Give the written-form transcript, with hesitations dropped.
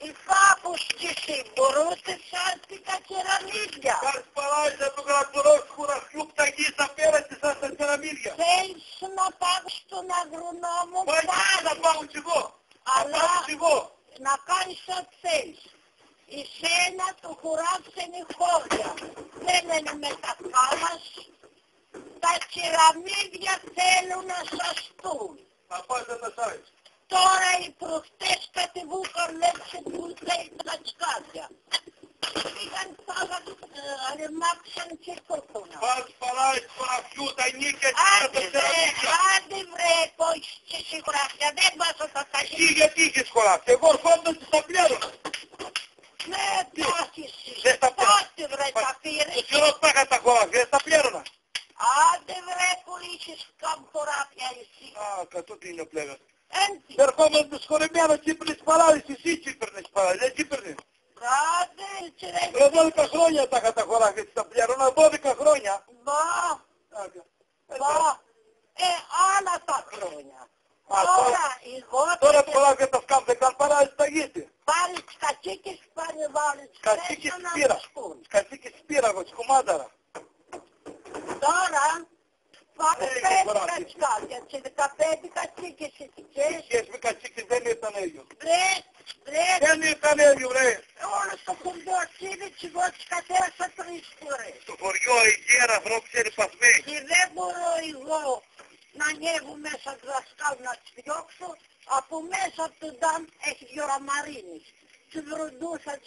Οι πάπουσκοι συμπορούνται σαν την κεραμίδια. Как спалась эту градуровку, расхлюпта гиса перед со керамидια. Θέλεις να πάω στον αγρονόμο Пойди на папу чего? Αλλά Папу чего? να κάνεις ό,τι θέλεις. Η σένα του χουράψεν η χώρια. Δεν είναι με τα κάμας. Τα κεραμίδια θέλουν να σαστούν. А пойди это сайт. Τώρα οι προχτές κατεβούκαν λέξε που λέει τα σκάτια. Πήγαν πάγαν, ρεμάξαν και κόκκονα. Как спалась расхлюпта ника Άντε βρε, πως και σιγουράκια, δεν πας θα τα Тихо, тихо, скоро. Εγώ ερχόμουν στα πλέον. Ναι, τόχεις. Δεν τα Πότε βρε τα Το πήρες. καιρό πάγα τα χώρα, δεν τα πλέρωνα. Άντε βρε που είσαι καμποράπια εσύ. Α, κατώ τι είναι πλέον. Έντι. Ερχόμουν με σκορεμένο Κύπρινες παράδεις, εσύ Κύπρινες παράδεις, δεν Κύπρινες. Άντε, έτσι ρε. 12 χρόνια τα είχα τα χώρα και τα πλέρωνα, 12 χρόνια. Μπα, άλλα τα χρόνια. Α, Τώρα, εγώ Τώρα πολλά και τα σκάφτε καν παράδεις τα γήτη. πάλι τις κατσίκες πάλι βάλεις. Κατσίκες Θέλω να σπήρα. μου σπούν. Κατσίκες σπήρα, σκουμάνταρα. Τώρα, πάμε Έχει 5 φορά. κατσικάκια και 15 κατσίκες ηθικές. Σχέση με κατσίκες δεν ήταν ίδιο. Βρε, Δεν ήταν ίδιο, ρε. όλο το χωριό είναι και εγώ τις κατέρασα 3 φορές. Στο χωριό η γέρα ανθρώπου ξέρει πασμένη. Και δεν μπορώ εγώ να ανέβω μέσα του δασκάλου να τις διώξω, από μέσα του ντάμ έχει 2 ραμαρίνες. Τους βροντούσα